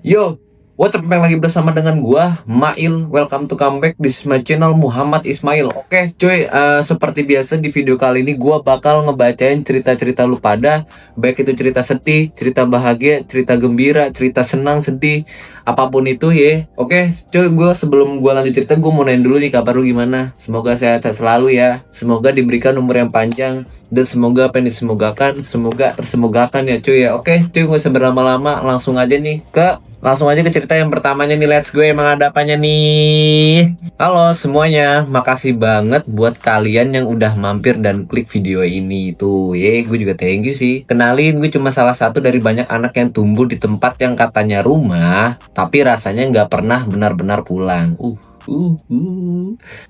Yo, what's up, lagi bersama dengan gua, Mail. Welcome to come back. This is my channel Muhammad Ismail. Oke, cuy, seperti biasa di video kali ini gua bakal ngebacain cerita-cerita lu pada, baik itu cerita sedih, cerita bahagia, cerita gembira, cerita senang, sedih, apapun itu ya. Oke, cuy, sebelum gua lanjut cerita, gua mau nanya dulu nih, kabar lu gimana? Semoga sehat-sehat selalu ya. Semoga diberikan umur yang panjang dan semoga apa yang disemogakan semoga tersemogakan ya, cuy ya. Oke, cuy, gak usah berlama-lama, langsung aja ke cerita yang pertamanya nih. Let's go, emang ada apanya nih? Halo semuanya, makasih banget buat kalian yang udah mampir dan klik video ini tuh. Gue juga thank you sih. Kenalin, gue cuma salah satu dari banyak anak yang tumbuh di tempat yang katanya rumah, tapi rasanya nggak pernah benar-benar pulang.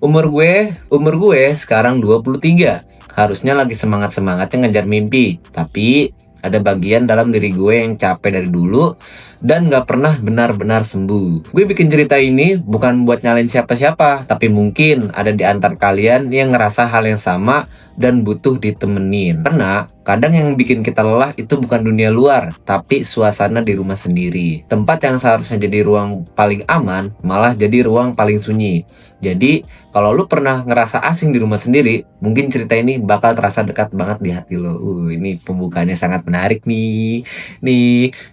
Umur gue sekarang 23. Harusnya lagi semangat-semangatnya ngejar mimpi, tapi ada bagian dalam diri gue yang capek dari dulu dan gak pernah benar-benar sembuh. Gue bikin cerita ini bukan buat nyalain siapa-siapa, tapi mungkin ada di antar kalian yang ngerasa hal yang sama dan butuh ditemenin. Karena kadang yang bikin kita lelah itu bukan dunia luar, tapi suasana di rumah sendiri. Tempat yang seharusnya jadi ruang paling aman, malah jadi ruang paling sunyi. Jadi, kalau lu pernah ngerasa asing di rumah sendiri, mungkin cerita ini bakal terasa dekat banget di hati lo. Ini pembukaannya sangat menarik nih.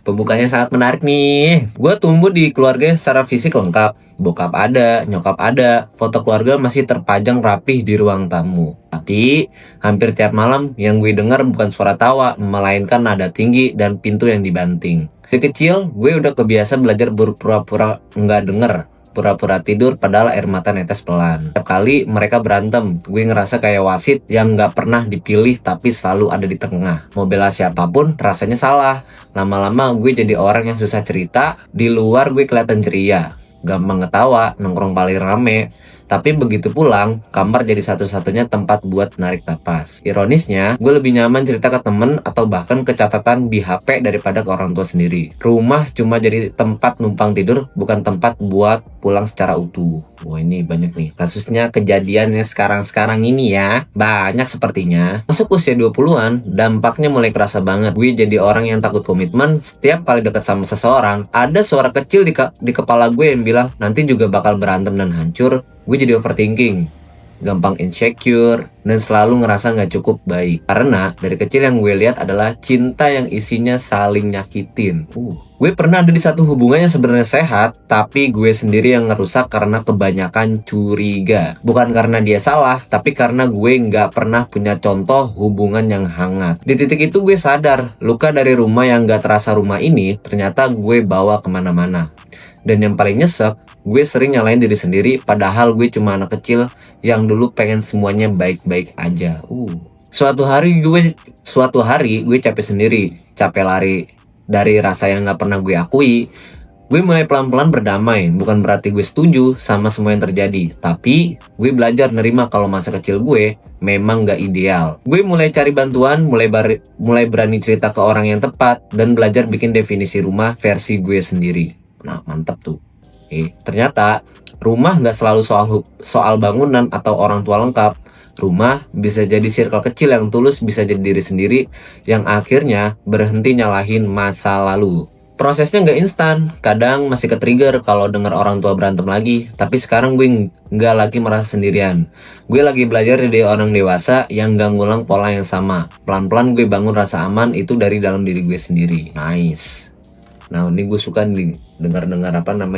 Pembukaannya sangat menarik nih. Gue tumbuh di keluarga secara fisik lengkap. Bokap ada, nyokap ada, foto keluarga masih terpajang rapih di ruang tamu. Tapi, hampir tiap malam yang gue dengar bukan suara tawa, melainkan nada tinggi dan pintu yang dibanting. Dari kecil, gue udah kebiasa belajar berpura-pura nggak denger, pura-pura tidur padahal air mata netes pelan. Setiap kali mereka berantem, gue ngerasa kayak wasit yang nggak pernah dipilih tapi selalu ada di tengah. Mau bela siapapun rasanya salah. Lama-lama gue jadi orang yang susah cerita. Di luar gue kelihatan ceria, gampang ketawa, nongkrong paling rame. Tapi begitu pulang, kamar jadi satu-satunya tempat buat narik napas. Ironisnya, gue lebih nyaman cerita ke temen atau bahkan ke catatan di HP daripada ke orang tua sendiri. Rumah cuma jadi tempat numpang tidur, bukan tempat buat pulang secara utuh. Wah, ini banyak nih kasusnya, kejadiannya sekarang-sekarang ini ya. Banyak sepertinya. Masuk usia 20-an, dampaknya mulai kerasa banget. Gue jadi orang yang takut komitmen. Setiap kali dekat sama seseorang, ada suara kecil di kepala gue yang bilang nanti juga bakal berantem dan hancur. Gue jadi overthinking, gampang insecure, dan selalu ngerasa gak cukup baik. Karena dari kecil yang gue lihat adalah cinta yang isinya saling nyakitin. Gue pernah ada di satu hubungan yang sebenarnya sehat, tapi gue sendiri yang ngerusak karena kebanyakan curiga. Bukan karena dia salah, tapi karena gue gak pernah punya contoh hubungan yang hangat. Di titik itu gue sadar, luka dari rumah yang gak terasa rumah ini, ternyata gue bawa kemana-mana. Dan yang paling nyesek, gue sering nyalain diri sendiri, padahal gue cuma anak kecil yang dulu pengen semuanya baik-baik aja. Suatu hari gue capek sendiri, capek lari dari rasa yang gak pernah gue akui. Gue mulai pelan-pelan berdamai, bukan berarti gue setuju sama semua yang terjadi, tapi gue belajar nerima kalau masa kecil gue memang gak ideal. Gue mulai cari bantuan, mulai berani cerita ke orang yang tepat, dan belajar bikin definisi rumah versi gue sendiri. Nah, mantap tuh. Ternyata rumah gak selalu soal bangunan atau orang tua lengkap. Rumah bisa jadi circle kecil yang tulus, bisa jadi diri sendiri yang akhirnya berhenti nyalahin masa lalu. Prosesnya gak instan, kadang masih ke-trigger kalau dengar orang tua berantem lagi. Tapi sekarang gue gak lagi merasa sendirian. Gue lagi belajar jadi orang dewasa yang gak ngulang pola yang sama. Pelan-pelan gue bangun rasa aman itu dari dalam diri gue sendiri. Nice. Nah, ini gue suka nih dengar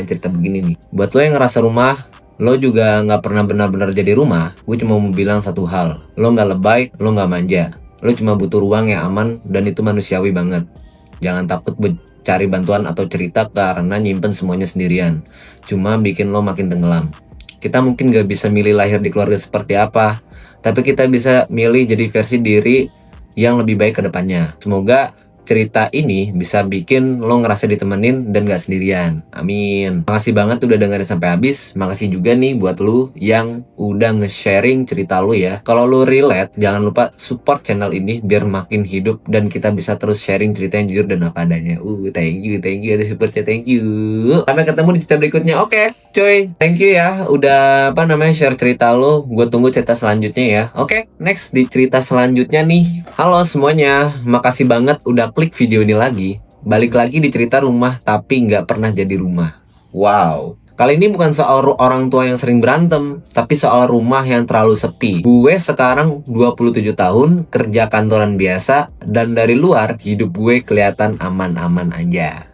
cerita begini nih. Buat lo yang ngerasa rumah lo juga nggak pernah benar-benar jadi rumah, gue cuma mau bilang satu hal: lo nggak lebay, lo nggak manja, lo cuma butuh ruang yang aman, dan itu manusiawi banget. Jangan takut cari bantuan atau cerita karena nyimpen semuanya sendirian, cuma bikin lo makin tenggelam. Kita mungkin gak bisa milih lahir di keluarga seperti apa, tapi kita bisa milih jadi versi diri yang lebih baik ke depannya. Semoga cerita ini bisa bikin lo ngerasa ditemenin dan gak sendirian. Amin. Makasih banget udah dengerin sampai habis. Makasih juga nih buat lu yang udah nge-sharing cerita lu ya. Kalau lu relate, jangan lupa support channel ini biar makin hidup dan kita bisa terus sharing cerita yang jujur dan apa adanya. Thank you atas supportnya, thank you. Sampai ketemu di cerita berikutnya. Oke, coy, thank you ya udah share cerita lu. Gue tunggu cerita selanjutnya ya. Oke, next di cerita selanjutnya nih. Halo semuanya, makasih banget udah klik video ini lagi. balik lagi di cerita rumah tapi nggak pernah jadi rumah. Wow. Kali ini bukan soal orang tua yang sering berantem, tapi soal rumah yang terlalu sepi. Gue sekarang 27 tahun, kerja kantoran biasa, dan dari luar hidup gue kelihatan aman-aman aja.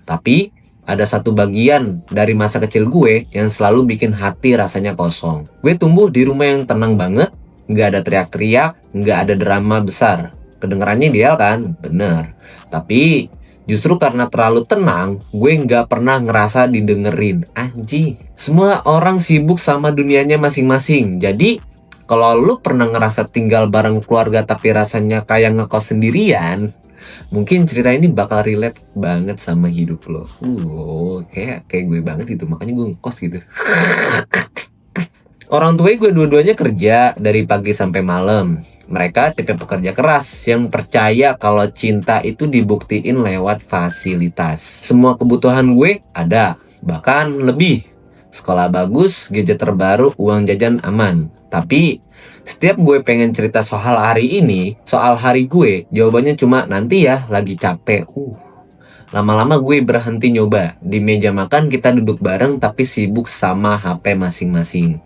Tapi ada satu bagian dari masa kecil gue yang selalu bikin hati rasanya kosong. Gue tumbuh di rumah yang tenang banget, nggak ada teriak-teriak, nggak ada drama besar. Kedengerannya ideal kan? Bener. Tapi justru karena terlalu tenang, gue nggak pernah ngerasa didengerin. Anjing, semua orang sibuk sama dunianya masing-masing. Jadi, kalau lu pernah ngerasa tinggal bareng keluarga tapi rasanya kayak ngekos sendirian, mungkin cerita ini bakal relate banget sama hidup lo. Kayak gue banget gitu, makanya gue ngekos gitu. Orang tua gue dua-duanya kerja dari pagi sampai malam. Mereka tipe pekerja keras yang percaya kalau cinta itu dibuktiin lewat fasilitas. Semua kebutuhan gue ada, bahkan lebih. Sekolah bagus, gadget terbaru, uang jajan aman. Tapi setiap gue pengen cerita soal hari ini, soal hari gue, jawabannya cuma nanti ya, lagi capek. Lama-lama gue berhenti nyoba. Di meja makan kita duduk bareng tapi sibuk sama HP masing-masing.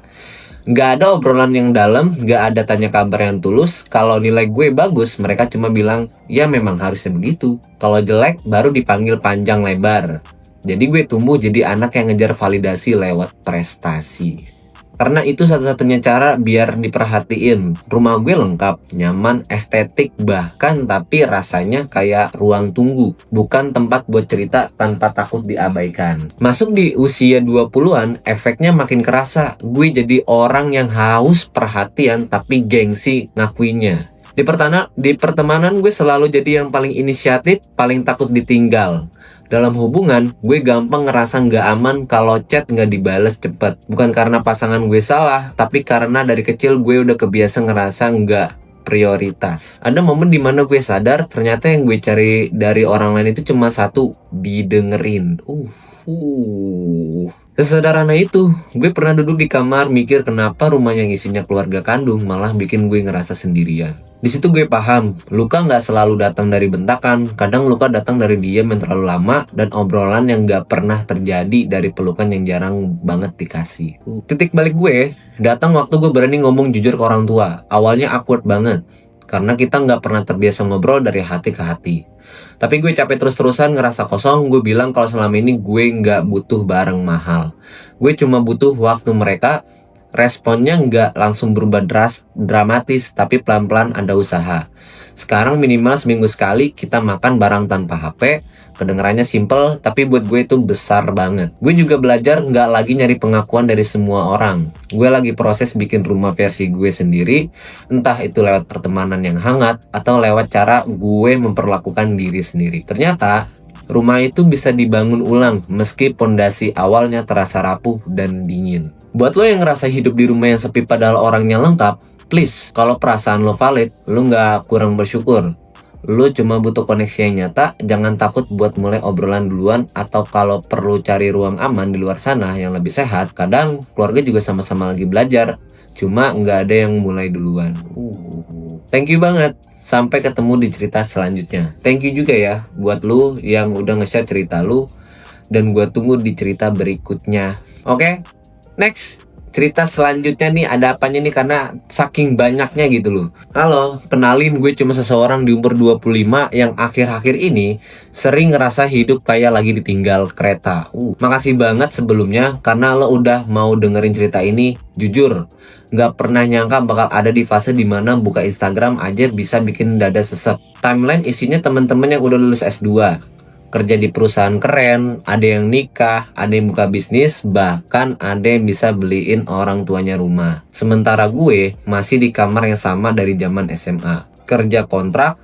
Gak ada obrolan yang dalam, gak ada tanya kabar yang tulus. Kalau nilai gue bagus, mereka cuma bilang, ya memang harusnya begitu. Kalau jelek, baru dipanggil panjang lebar. Jadi gue tumbuh jadi anak yang ngejar validasi lewat prestasi. Karena itu satu-satunya cara biar diperhatiin. Rumah gue lengkap, nyaman, estetik, bahkan tapi rasanya kayak ruang tunggu. Bukan tempat buat cerita tanpa takut diabaikan. Masuk di usia 20-an, efeknya makin kerasa. Gue jadi orang yang haus perhatian tapi gengsi ngakuinya. Di pertemanan gue selalu jadi yang paling inisiatif, paling takut ditinggal. Dalam hubungan, gue gampang ngerasa nggak aman kalau chat nggak dibales cepet. Bukan karena pasangan gue salah, tapi karena dari kecil gue udah kebiasa ngerasa nggak prioritas. Ada momen dimana gue sadar ternyata yang gue cari dari orang lain itu cuma satu, didengerin. Sesederhana itu, gue pernah duduk di kamar mikir kenapa rumah yang isinya keluarga kandung malah bikin gue ngerasa sendirian. Di situ gue paham, luka nggak selalu datang dari bentakan, kadang luka datang dari diam yang terlalu lama dan obrolan yang nggak pernah terjadi dari pelukan yang jarang banget dikasih. Titik balik gue datang waktu gue berani ngomong jujur ke orang tua. Awalnya awkward banget, karena kita nggak pernah terbiasa ngobrol dari hati ke hati. Tapi gue capek terus-terusan ngerasa kosong. Gue bilang kalau selama ini gue nggak butuh barang mahal. Gue cuma butuh waktu mereka. Responnya nggak langsung berubah dramatis, tapi pelan-pelan ada usaha. Sekarang minimal seminggu sekali kita makan bareng tanpa HP. Kedengarannya simple, tapi buat gue itu besar banget. Gue juga belajar nggak lagi nyari pengakuan dari semua orang. Gue lagi proses bikin rumah versi gue sendiri, entah itu lewat pertemanan yang hangat, atau lewat cara gue memperlakukan diri sendiri. Ternyata, rumah itu bisa dibangun ulang meski pondasi awalnya terasa rapuh dan dingin. Buat lo yang ngerasa hidup di rumah yang sepi padahal orangnya lengkap, please, kalau perasaan lo valid, lo nggak kurang bersyukur. Lo cuma butuh koneksi yang nyata, jangan takut buat mulai obrolan duluan, atau kalau perlu cari ruang aman di luar sana yang lebih sehat. Kadang keluarga juga sama-sama lagi belajar, cuma nggak ada yang mulai duluan. Thank you banget. Sampai ketemu di cerita selanjutnya. Thank you juga ya buat lu yang udah nge-share cerita lu. Dan gue tunggu di cerita berikutnya. Oke? Next. Cerita selanjutnya nih ada apanya nih karena saking banyaknya gitu loh. Halo, kenalin gue cuma seseorang di umur 25 yang akhir-akhir ini sering ngerasa hidup kayak lagi ditinggal kereta. Makasih banget sebelumnya karena lo udah mau dengerin cerita ini. Jujur, gak pernah nyangka bakal ada di fase dimana buka Instagram aja bisa bikin dada sesek. Timeline isinya teman-teman yang udah lulus S2, kerja di perusahaan keren, ada yang nikah, ada yang buka bisnis, bahkan ada yang bisa beliin orang tuanya rumah. Sementara gue masih di kamar yang sama dari zaman SMA. Kerja kontrak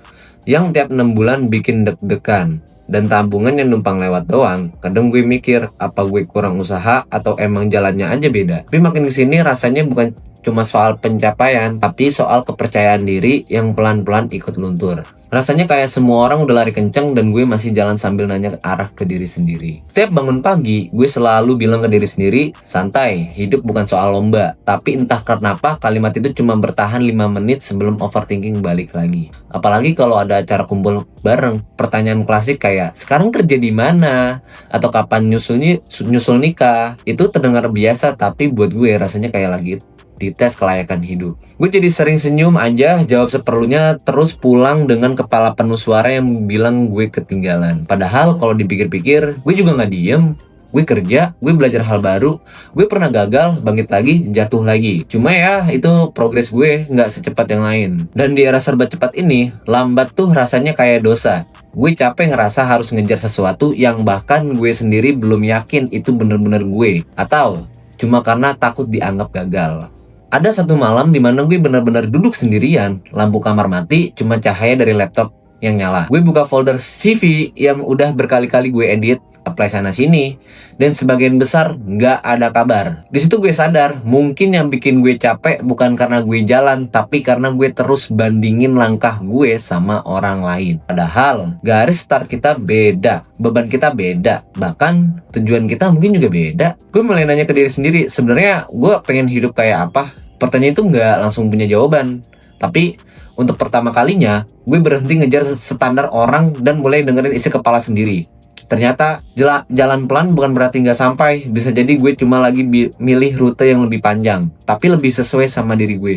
yang tiap 6 bulan bikin deg-degan. Dan tabungan yang numpang lewat doang. Kadang gue mikir, apa gue kurang usaha atau emang jalannya aja beda. Tapi makin kesini rasanya bukan cuma soal pencapaian, tapi soal kepercayaan diri yang pelan-pelan ikut luntur. Rasanya kayak semua orang udah lari kenceng dan gue masih jalan sambil nanya arah ke diri sendiri. Setiap bangun pagi, gue selalu bilang ke diri sendiri, santai, hidup bukan soal lomba. Tapi entah kenapa kalimat itu cuma bertahan 5 menit sebelum overthinking balik lagi. Apalagi kalau ada acara kumpul bareng, pertanyaan klasik kayak, sekarang kerja di mana? Atau kapan nyusul nikah? Itu terdengar biasa, tapi buat gue rasanya kayak lagi dites kelayakan hidup. Gue jadi sering senyum aja, jawab seperlunya, terus pulang dengan kepala penuh suara yang bilang gue ketinggalan. Padahal kalau dipikir-pikir, gue juga gak diem. Gue kerja, gue belajar hal baru, gue pernah gagal, bangkit lagi, jatuh lagi. Cuma ya, itu progres gue gak secepat yang lain. Dan di era serba cepat ini, lambat tuh rasanya kayak dosa. Gue capek ngerasa harus ngejar sesuatu yang bahkan gue sendiri belum yakin itu bener-bener gue. Atau cuma karena takut dianggap gagal. Ada satu malam dimana gue benar-benar duduk sendirian, lampu kamar mati, cuma cahaya dari laptop yang nyala. Gue buka folder CV yang udah berkali-kali gue edit, apply sana sini, dan sebagian besar nggak ada kabar. Di situ gue sadar, mungkin yang bikin gue capek bukan karena gue jalan, tapi karena gue terus bandingin langkah gue sama orang lain. Padahal garis start kita beda, beban kita beda, bahkan tujuan kita mungkin juga beda. Gue mulai nanya ke diri sendiri, sebenarnya gue pengen hidup kayak apa? Pertanyaan itu nggak langsung punya jawaban, tapi untuk pertama kalinya gue berhenti ngejar standar orang dan mulai dengerin isi kepala sendiri. Ternyata jalan pelan bukan berarti nggak sampai. Bisa jadi gue cuma lagi milih rute yang lebih panjang, tapi lebih sesuai sama diri gue.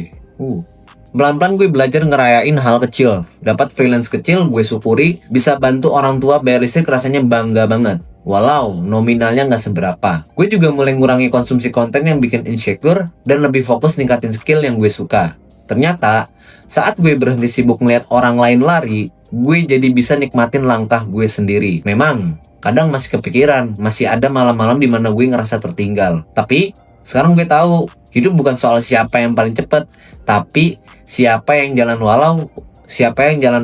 Pelan-pelan gue belajar ngerayain hal kecil. Dapat freelance kecil gue syukuri, bisa bantu orang tua bayar listrik rasanya bangga banget. Walau nominalnya nggak seberapa. Gue juga mulai ngurangi konsumsi konten yang bikin insecure dan lebih fokus ningkatin skill yang gue suka. Ternyata saat gue berhenti sibuk ngeliat orang lain lari, gue jadi bisa nikmatin langkah gue sendiri. Memang kadang masih kepikiran, masih ada malam-malam dimana gue ngerasa tertinggal. Tapi sekarang gue tahu hidup bukan soal siapa yang paling cepat, tapi siapa yang jalan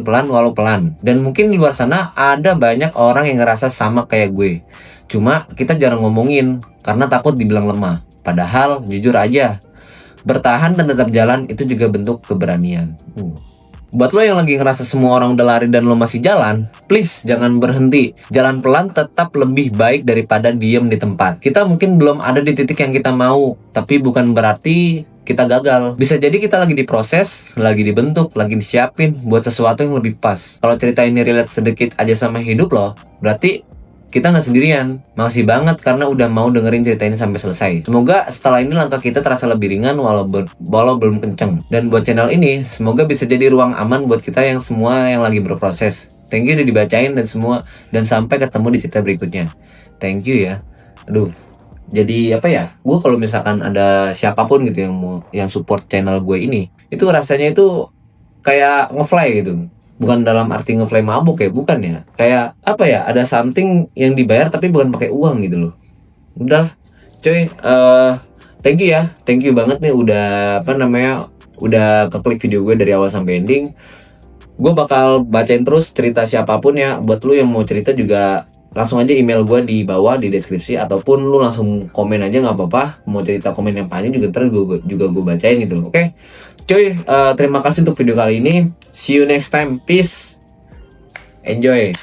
pelan walau pelan. Dan mungkin di luar sana ada banyak orang yang ngerasa sama kayak gue. Cuma kita jarang ngomongin karena takut dibilang lemah. Padahal jujur aja, bertahan dan tetap jalan itu juga bentuk keberanian. Buat lo yang lagi ngerasa semua orang udah lari dan lo masih jalan, please jangan berhenti. Jalan pelan tetap lebih baik daripada diem di tempat. Kita mungkin belum ada di titik yang kita mau, tapi bukan berarti kita gagal. Bisa jadi kita lagi diproses, lagi dibentuk, lagi disiapin buat sesuatu yang lebih pas. Kalau cerita ini relate sedikit aja sama hidup lo, berarti kita nggak sendirian. Makasih banget karena udah mau dengerin cerita ini sampai selesai. Semoga setelah ini langkah kita terasa lebih ringan walau belum kenceng. Dan buat channel ini, semoga bisa jadi ruang aman buat kita yang semua yang lagi berproses. Thank you udah dibacain dan sampai ketemu di cerita berikutnya. Thank you ya. Aduh. Jadi apa ya? Gue kalau misalkan ada siapapun gitu yang support channel gue ini, itu rasanya itu kayak ngefly gitu. Bukan dalam arti ngefly mabuk ya, bukan ya. Kayak apa ya? Ada something yang dibayar tapi bukan pakai uang gitu loh. Udah, coy. Thank you ya. Thank you banget nih udah keklik video gue dari awal sampai ending. Gue bakal bacain terus cerita siapapun ya. Buat lu yang mau cerita juga langsung aja email gue di bawah di deskripsi, ataupun lu langsung komen aja nggak apa-apa. Mau cerita komen yang panjang juga ntar gue bacain gitu loh. Oke, cuy, terima kasih untuk video kali ini. See you next time, peace, enjoy.